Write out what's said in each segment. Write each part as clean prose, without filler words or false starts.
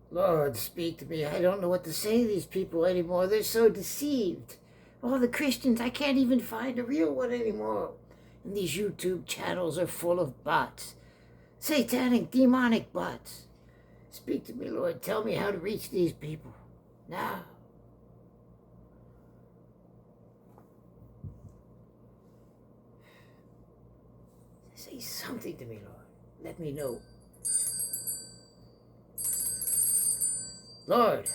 Lord, speak to me. I don't know what to say to these people anymore. They're so deceived. All the Christians, I can't even find a real one anymore. And these YouTube channels are full of bots. Satanic, demonic bots. Speak to me, Lord. Tell me how to reach these people. Now. Say something to me, Lord. Let me know. Lord.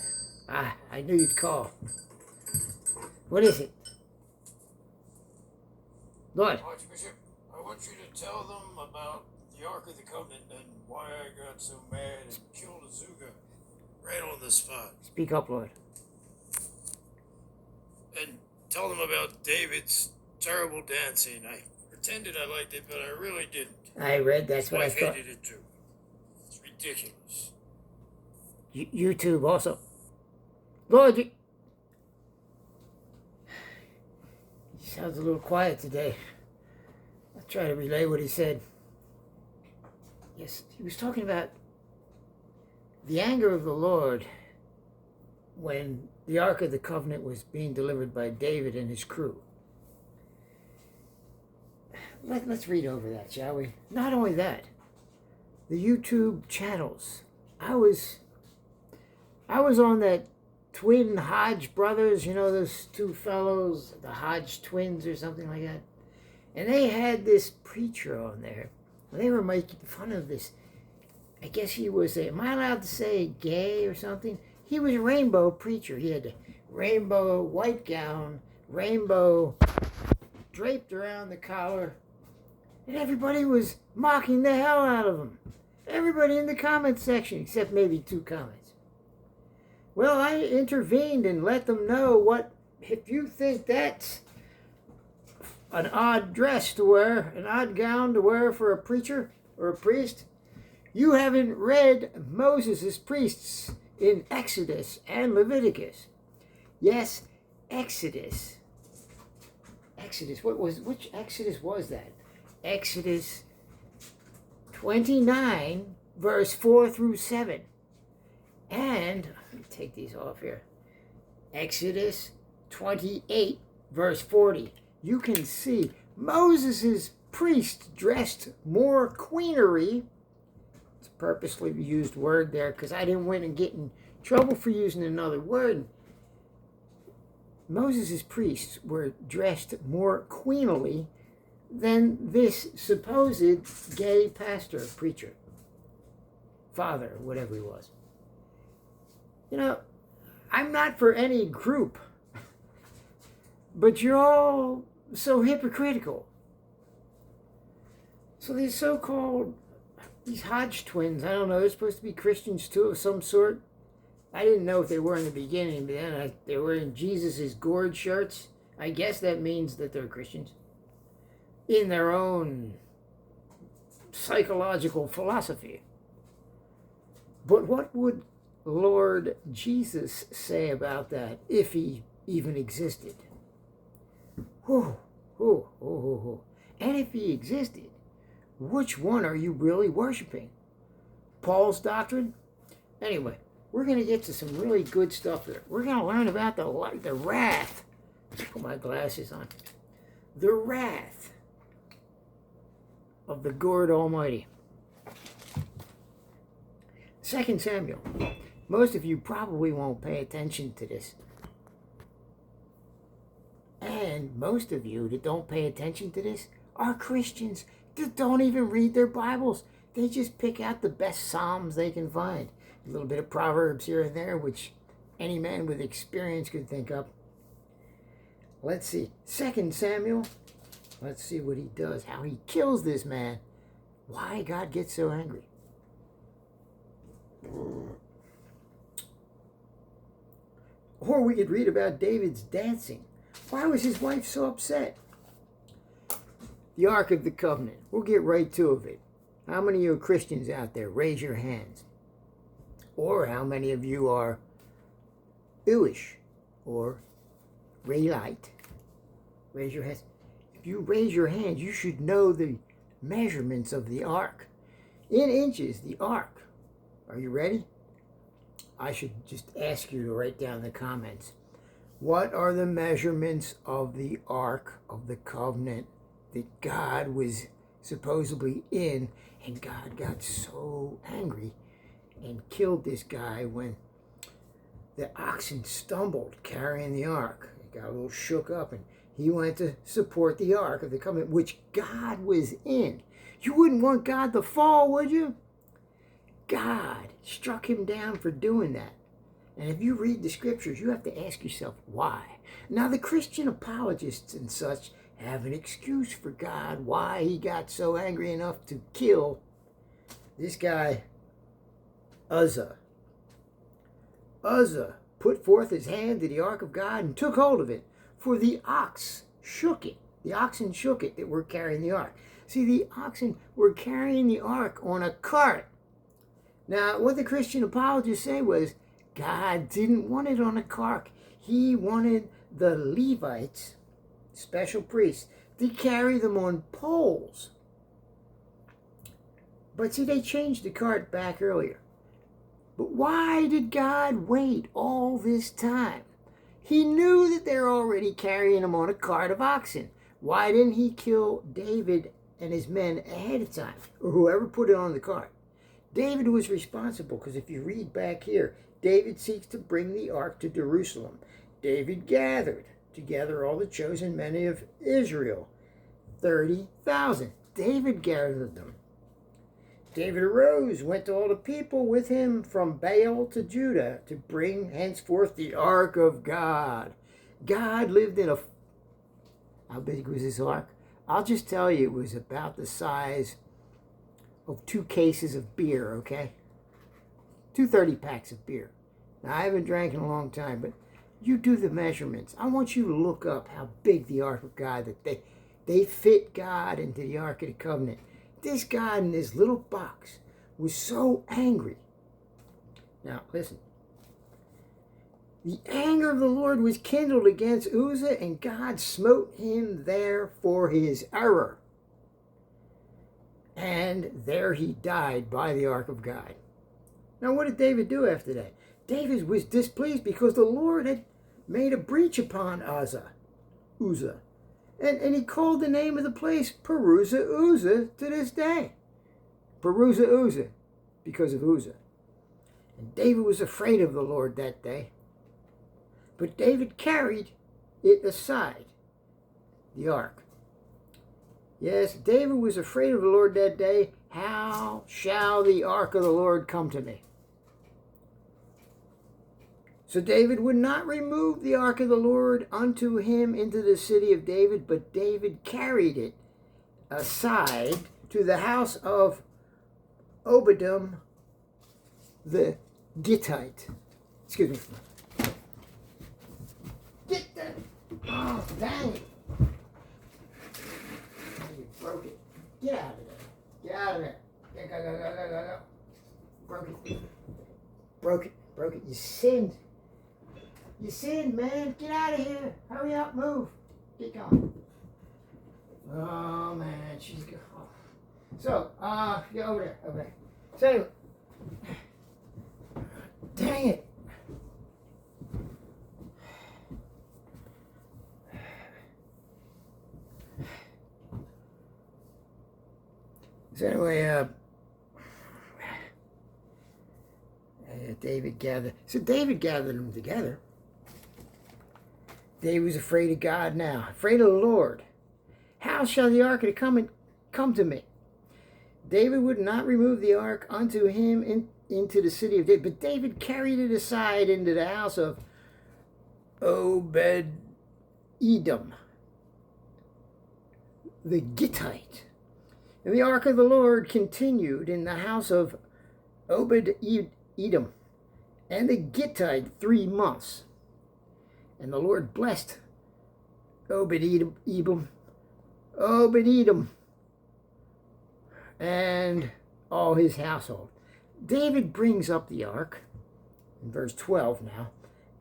I knew you'd call. What is it? Lord. Archbishop, I want you to tell them about the Ark of the Covenant and why I got so mad and killed Azuga right on the spot. Speak up, Lord. And tell them about David's terrible dancing. I pretended I liked it, but I really didn't. I read, that's what I His wife thought. hated it too. It's ridiculous. YouTube also. Lord, he sounds a little quiet today. I'll try to relay what he said. Yes, he was talking about the anger of the Lord when the Ark of the Covenant was being delivered by David and his crew. Let's read over that, shall we? Not only that, the YouTube channels. I was on that twin Hodge brothers, you know, those two fellows, the Hodge twins or something like that. And they had this preacher on there. They were making fun of this. I guess he was am I allowed to say gay or something? He was a rainbow preacher. He had a rainbow white gown, rainbow draped around the collar. And everybody was mocking the hell out of him. Everybody in the comment section, except maybe 2 comments. Well, I intervened and let them know what, if you think that's an odd dress to wear, an odd gown to wear for a preacher or a priest, you haven't read Moses' priests in Exodus and Leviticus. Yes, Exodus. Which Exodus was that? Exodus 29, verse 4 through 7. And, let me take these off here. Exodus 28, verse 40. You can see Moses' priest dressed more queenery. It's a purposely used word there because I didn't want to get in trouble for using another word. Moses' priests were dressed more queenly than this supposed gay pastor, preacher, father, whatever he was. You know, I'm not for any group, but you're all so hypocritical. So these so-called, these Hodge twins, I don't know, they're supposed to be Christians too of some sort. I didn't know if they were in the beginning, but then they were in Jesus' gourd shirts. I guess that means that they're Christians in their own psychological philosophy. But what would Lord Jesus say about that if he even existed? And if he existed, which one are you really worshiping? Paul's doctrine? Anyway, we're going to get to some really good stuff there. We're going to learn about the wrath. Let's put my glasses on. The wrath of the Lord Almighty. 2 Samuel. Most of you probably won't pay attention to this. And most of you that don't pay attention to this are Christians that don't even read their Bibles. They just pick out the best Psalms they can find. A little bit of Proverbs here and there, which any man with experience could think up. Let's see. 2 Samuel. Let's see what he does, how he kills this man, why God gets so angry. Or we could read about David's dancing. Why was his wife so upset? The Ark of the Covenant. We'll get right to it. How many of you are Christians out there? Raise your hands. Or how many of you are Jewish or Raelite? Raise your hands. If you raise your hand, you should know the measurements of the ark. In inches, the ark. Are you ready? I should just ask you to write down in the comments. What are the measurements of the Ark of the Covenant that God was supposedly in? And God got so angry and killed this guy when the oxen stumbled carrying the Ark. He got a little shook up and he went to support the Ark of the Covenant, which God was in. You wouldn't want God to fall, would you? God struck him down for doing that. And if you read the scriptures, you have to ask yourself, why? Now, the Christian apologists and such have an excuse for God, why he got so angry enough to kill this guy, Uzzah. Uzzah put forth his hand to the ark of God and took hold of it, for the ox shook it. The oxen shook it that were carrying the ark. See, the oxen were carrying the ark on a cart. Now, what the Christian apologists say was, God didn't want it on a cart. He wanted the Levites, special priests, to carry them on poles. But see, they changed the cart back earlier. But why did God wait all this time? He knew that they're already carrying them on a cart of oxen. Why didn't he kill David and his men ahead of time, or whoever put it on the cart? David was responsible, because if you read back here, David seeks to bring the ark to Jerusalem. David gathered together all the chosen men of Israel, 30,000. David gathered them. David arose, went to all the people with him from Baal to Judah to bring henceforth the ark of God. God lived in a... How big was this ark? I'll just tell you, it was about the size of 2 cases of beer, okay? 2 30-packs of beer. Now, I haven't drank in a long time, but you do the measurements. I want you to look up how big the Ark of God, that they fit God into the Ark of the Covenant. This God in this little box was so angry. Now, listen. The anger of the Lord was kindled against Uzzah, and God smote him there for his error. And there he died by the ark of God. Now, what did David do after that? David was displeased because the Lord had made a breach upon Uzzah. And he called the name of the place Perusa Uzzah to this day. Perusa Uzzah, because of Uzzah. And David was afraid of the Lord that day. But David carried it aside, the ark. Yes, David was afraid of the Lord that day. How shall the ark of the Lord come to me? So David would not remove the ark of the Lord unto him into the city of David, but David carried it aside to the house of Obededom the Gittite. Excuse me. Get that! Oh, dang it! You broke it. Get out of there. Get out of there. Go. Broke it. You sinned. You sinned, man. Get out of here. Hurry up. Move. Get going. Oh, man. She's gone. Oh. So, yeah, over there. So, dang it. So anyway, David gathered them together. David was afraid of God now, afraid of the Lord. How shall the ark of the covenant come to me? David would not remove the ark unto him into the city of David, but David carried it aside into the house of Obed-Edom, the Gittite. And the ark of the Lord continued in the house of Obed-Edom and the Gittite 3 months. And the Lord blessed Obed-Edom, and all his household. David brings up the ark in verse 12 now.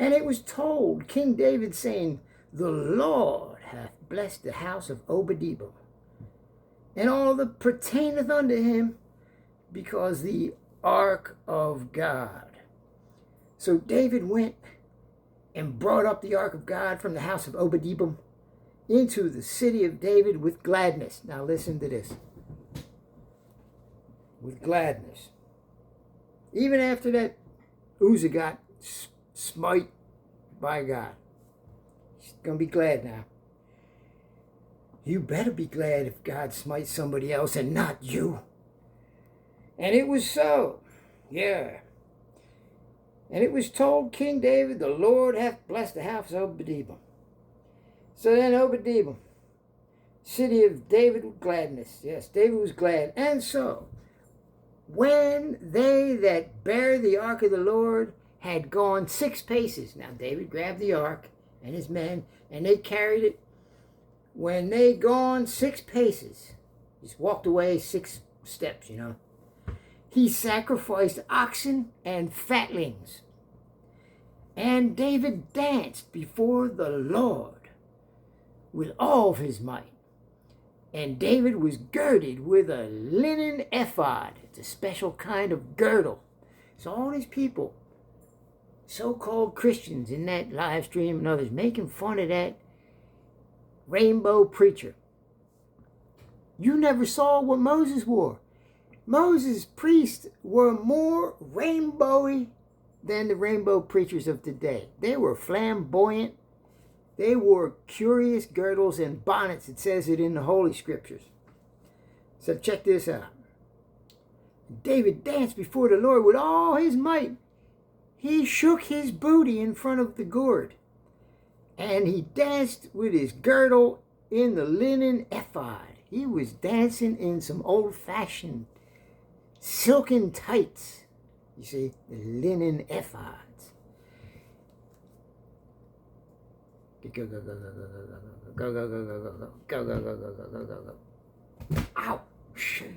And it was told King David, saying, The Lord hath blessed the house of Obed-Edom, and all that pertaineth unto him, because the ark of God So David went and brought up the ark of God from the house of Obed-Edom into the city of David with gladness. Now listen to this. With gladness. Even after that Uzzah got smite by God. He's going to be glad now. You better be glad if God smites somebody else and not you. And it was so. Yeah. And it was told King David, the Lord hath blessed the house of Obed-Edom. So then Obed-Edom, city of David with gladness. Yes, David was glad. And so, when they that bare the ark of the Lord had gone 6 paces. Now David grabbed the ark and his men, and they carried it. When they gone 6 paces, just walked away 6 steps, he sacrificed oxen and fatlings. And David danced before the Lord with all of his might. And David was girded with a linen ephod. It's a special kind of girdle. So all these people, so-called Christians in that live stream and others, making fun of that rainbow preacher. You never saw what Moses wore. Moses' priests were more rainbowy than the rainbow preachers of today. They were flamboyant. They wore curious girdles and bonnets. It says it in the Holy Scriptures. So check this out. David danced before the Lord with all his might. He shook his booty in front of the gourd. And he danced with his girdle in the linen ephod. He was dancing in some old-fashioned silken tights. You see, the linen ephods. Go, go, go, go, go, go, go, go, go, go, go, go, go, go, go, go, go, go, go. Ow! Jeez.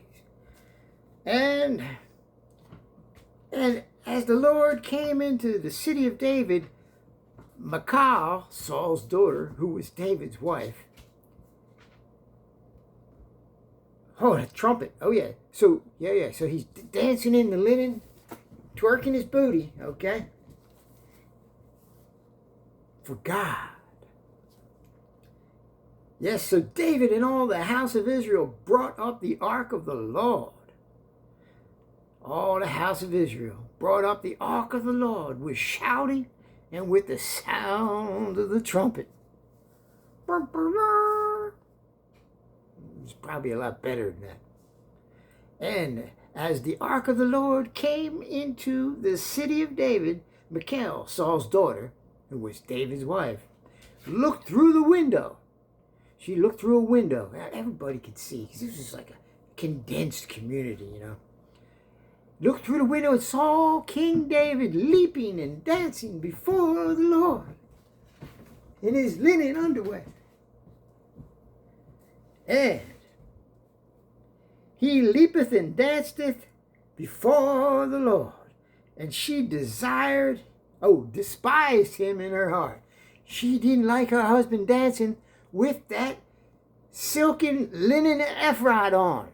And as the Lord came into the city of David, Michal, Saul's daughter, who was David's wife. Oh, a trumpet. Oh, yeah. So, yeah. So he's dancing in the linen, twerking his booty, okay? For God. Yes, so David and all the house of Israel brought up the ark of the Lord. All the house of Israel brought up the ark of the Lord with shouting and with the sound of the trumpet. It's probably a lot better than that. And as the ark of the Lord came into the city of David, Michal, Saul's daughter, who was David's wife, looked through the window. She looked through a window. Everybody could see, because this was like a condensed community, Looked through the window and saw King David leaping and dancing before the Lord in his linen underwear. And he leapeth and danceth before the Lord. And she despised him in her heart. She didn't like her husband dancing with that silken linen ephod on.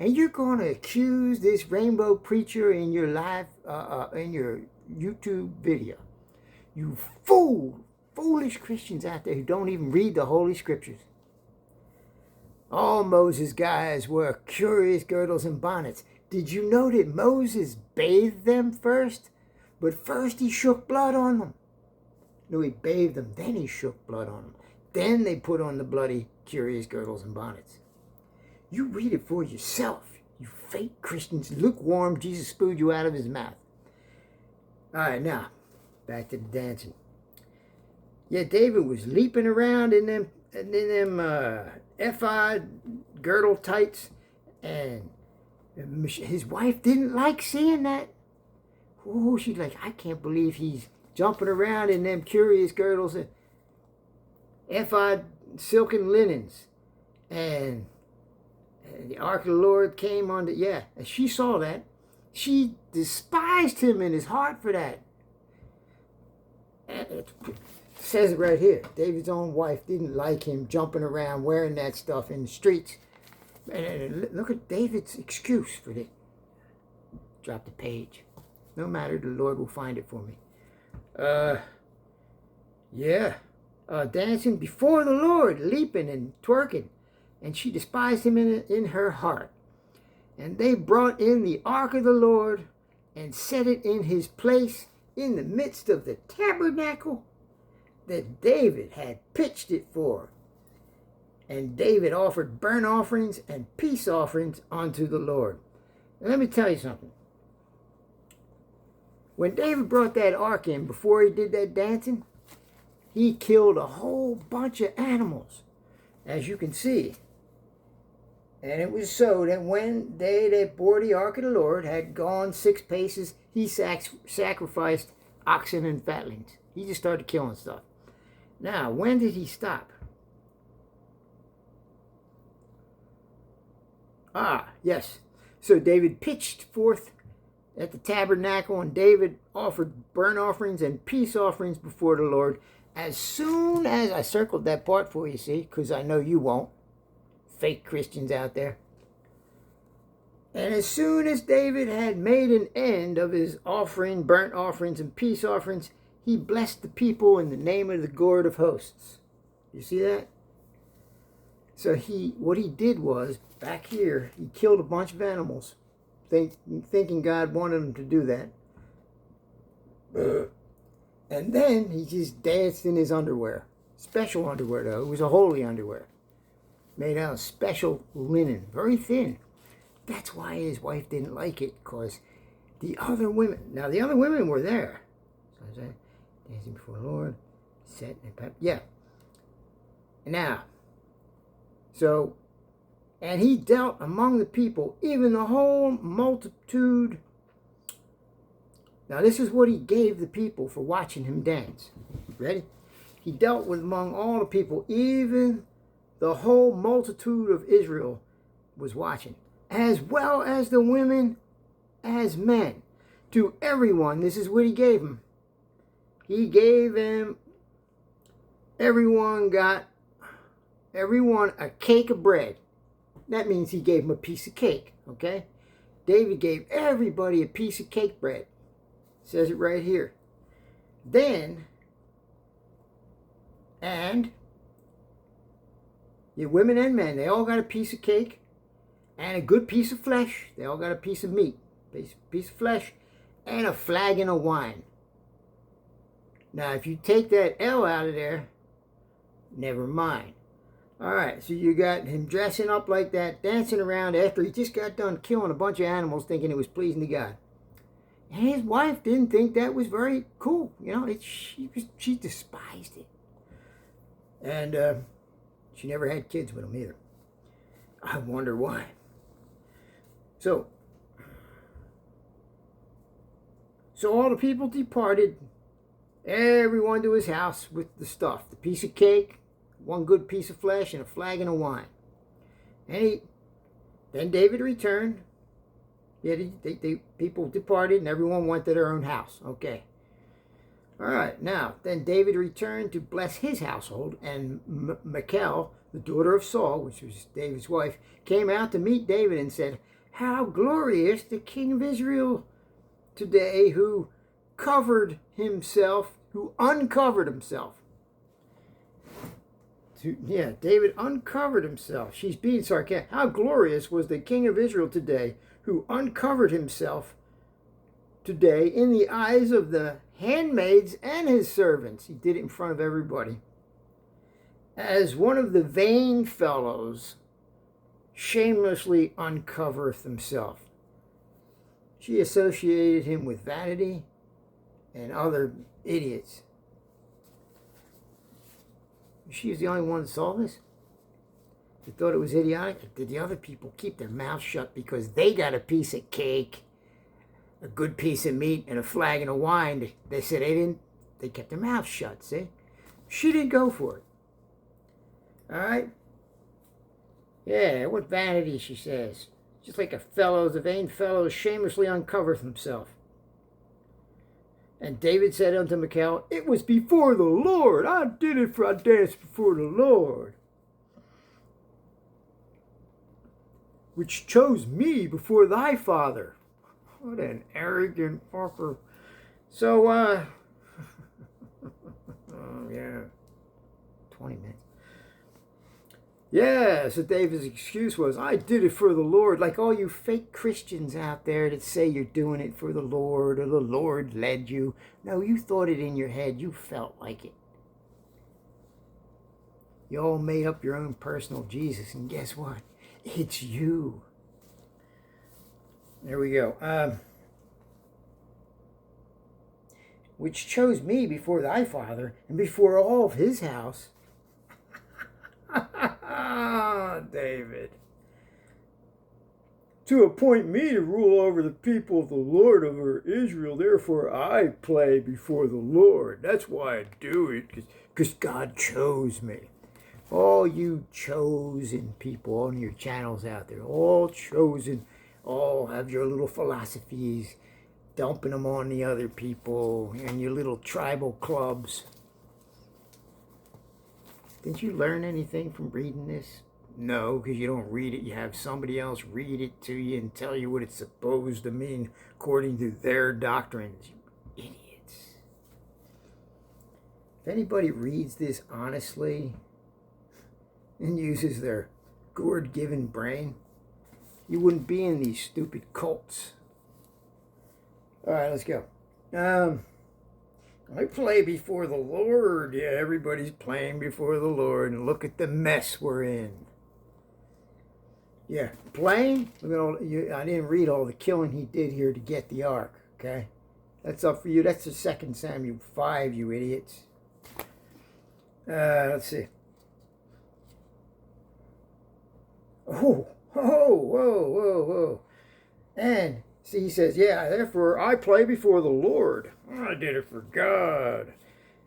And you're going to accuse this rainbow preacher in your in your YouTube video. You foolish Christians out there who don't even read the Holy Scriptures. All Moses' guys wore curious girdles and bonnets. Did you know that Moses bathed them first? But first he shook blood on them. No, he bathed them, then he shook blood on them. Then they put on the bloody, curious girdles and bonnets. You read it for yourself, you fake Christians. Lukewarm, Jesus spewed you out of his mouth. All right, now, back to the dancing. Yeah, David was leaping around in them ephod girdle tights, and his wife didn't like seeing that. Oh, she's like, I can't believe he's jumping around in them curious girdles and ephod silken linens. And the ark of the Lord came on and she saw that. She despised him in his heart for that. And it says it right here. David's own wife didn't like him jumping around wearing that stuff in the streets. And look at David's excuse for it. Drop the page. No matter, the Lord will find it for me. Yeah. Dancing before the Lord, leaping and twerking. And she despised him in her heart. And they brought in the ark of the Lord and set it in his place in the midst of the tabernacle that David had pitched it for. And David offered burnt offerings and peace offerings unto the Lord. And let me tell you something. When David brought that ark in, before he did that dancing, he killed a whole bunch of animals, as you can see. And it was so that when they that bore the ark of the Lord had gone 6 paces, he sacrificed oxen and fatlings. He just started killing stuff. Now, when did he stop? Yes. So David pitched forth at the tabernacle, and David offered burnt offerings and peace offerings before the Lord. As soon as I circled that part for you, see, because I know you won't. Fake Christians out there. And as soon as David had made an end of his offering, burnt offerings, and peace offerings, he blessed the people in the name of the Lord of hosts. You see that? So what he did was, back here, he killed a bunch of animals, thinking God wanted him to do that. And then he just danced in his underwear. Special underwear, though. It was a holy underwear. Made out of special linen. Very thin. That's why his wife didn't like it, because the other women... Now, the other women were there. So dancing before the Lord. Set and... Yeah. Now... So, and he dealt among the people, even the whole multitude. Now, this is what he gave the people for watching him dance. Ready? He dealt with among all the people, even the whole multitude of Israel was watching, as well as the women as men. To everyone, this is what he gave them. He gave them, everyone a cake of bread. That means he gave them a piece of cake, okay? David gave everybody a piece of cake bread. It says it right here. Then, and the women and men, they all got a piece of cake and a good piece of flesh. They all got a piece of meat, piece of flesh, and a flagon of wine. Now, if you take that L out of there, never mind. All right, so you got him dressing up like that, dancing around after he just got done killing a bunch of animals, thinking it was pleasing to God. And his wife didn't think that was very cool. You know, she despised it. And she never had kids with him either. I wonder why. So all the people departed, everyone to his house with the stuff, the piece of cake, one good piece of flesh, and a flagon of wine. And then David returned. Yeah, people departed, and everyone went to their own house. Okay. All right. Now, then David returned to bless his household, and Michal, the daughter of Saul, which was David's wife, came out to meet David and said, "How glorious the king of Israel today, who uncovered himself." David uncovered himself. She's being sarcastic. How glorious was the king of Israel today, who uncovered himself today in the eyes of the handmaids and his servants. He did it in front of everybody. As one of the vain fellows shamelessly uncovereth himself. She associated him with vanity and other idiots. She was the only one that saw this. They thought it was idiotic. Did the other people keep their mouths shut because they got a piece of cake, a good piece of meat, and a flagon of wine? They said they kept their mouths shut, see? She didn't go for it. All right? Yeah, what vanity, she says. Just like the vain fellow shamelessly uncovereth himself. And David said unto Michal, "It was before the Lord. I did it, for I danced before the Lord, which chose me before thy father." What an arrogant fucker. So, oh, yeah. 20 minutes. Yeah, so David's excuse was, I did it for the Lord. Like all you fake Christians out there that say you're doing it for the Lord or the Lord led you. No, you thought it in your head. You felt like it. You all made up your own personal Jesus, and guess what? It's you. There we go. Which chose me before thy father and before all of his house. David. To appoint me to rule over the people of the Lord, over Israel. Therefore I play before the Lord. That's why I do it, because God chose me. All you chosen people on your channels out there, all chosen, all have your little philosophies, dumping them on the other people and your little tribal clubs. Didn't you learn anything from reading this? No, because you don't read it. You have somebody else read it to you and tell you what it's supposed to mean according to their doctrines. You idiots. If anybody reads this honestly and uses their God-given brain, you wouldn't be in these stupid cults. All right, let's go. I play before the Lord. Yeah, everybody's playing before the Lord, and look at the mess we're in. Yeah, playing. Look at all. I didn't read all the killing he did here to get the ark. Okay, that's up for you. That's the 2 Samuel 5, you idiots. Let's see. Oh, whoa, whoa, whoa, whoa. And see, he says, yeah, therefore I play before the Lord. I did it for God.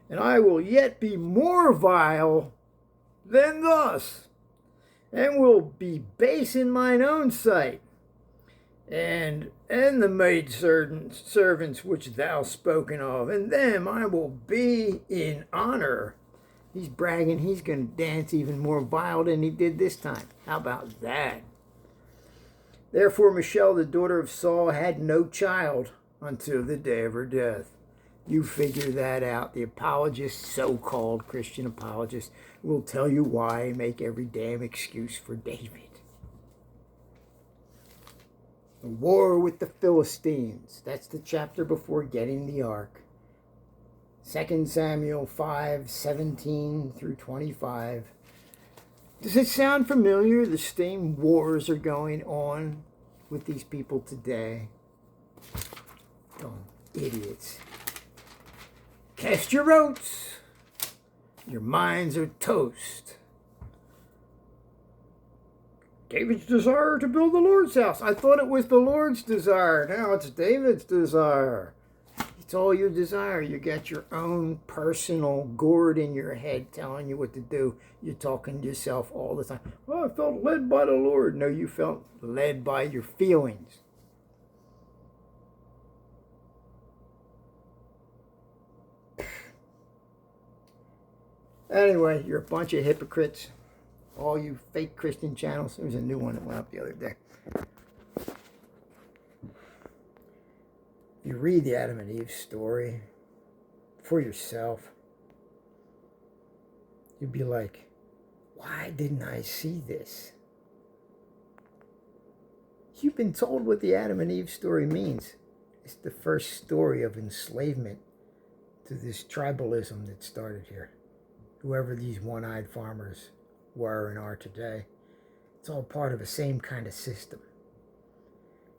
And I will yet be more vile than thus, and will be base in mine own sight, and the maid servants which thou spoken of, and them I will be in honor. He's bragging he's going to dance even more vile than he did this time. How about that? Therefore Michal, the daughter of Saul, had no child until the day of her death. You figure that out. The apologists, so-called Christian apologists, will tell you why, make every damn excuse for David. The war with the Philistines. That's the chapter before getting the ark. 2 Samuel 5:17 through 25. Does it sound familiar? The same wars are going on with these people today. Dumb idiots. Cast your votes. Your minds are toast. David's desire to build the Lord's house. I thought it was the Lord's desire. Now it's David's desire. It's all your desire. You got your own personal gourd in your head telling you what to do. You're talking to yourself all the time. Oh, I felt led by the Lord. No, you felt led by your feelings. Anyway, you're a bunch of hypocrites. All you fake Christian channels. There was a new one that went up the other day. You read the Adam and Eve story for yourself, you'd be like, why didn't I see this? You've been told what the Adam and Eve story means. It's the first story of enslavement to this tribalism that started here. Whoever these one-eyed farmers were and are today, it's all part of the same kind of system.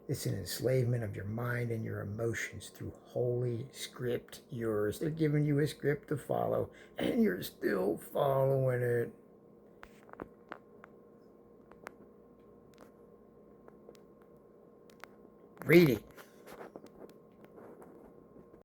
It's an enslavement of your mind and your emotions through holy script yours. They're giving you a script to follow, and you're still following it. Read it.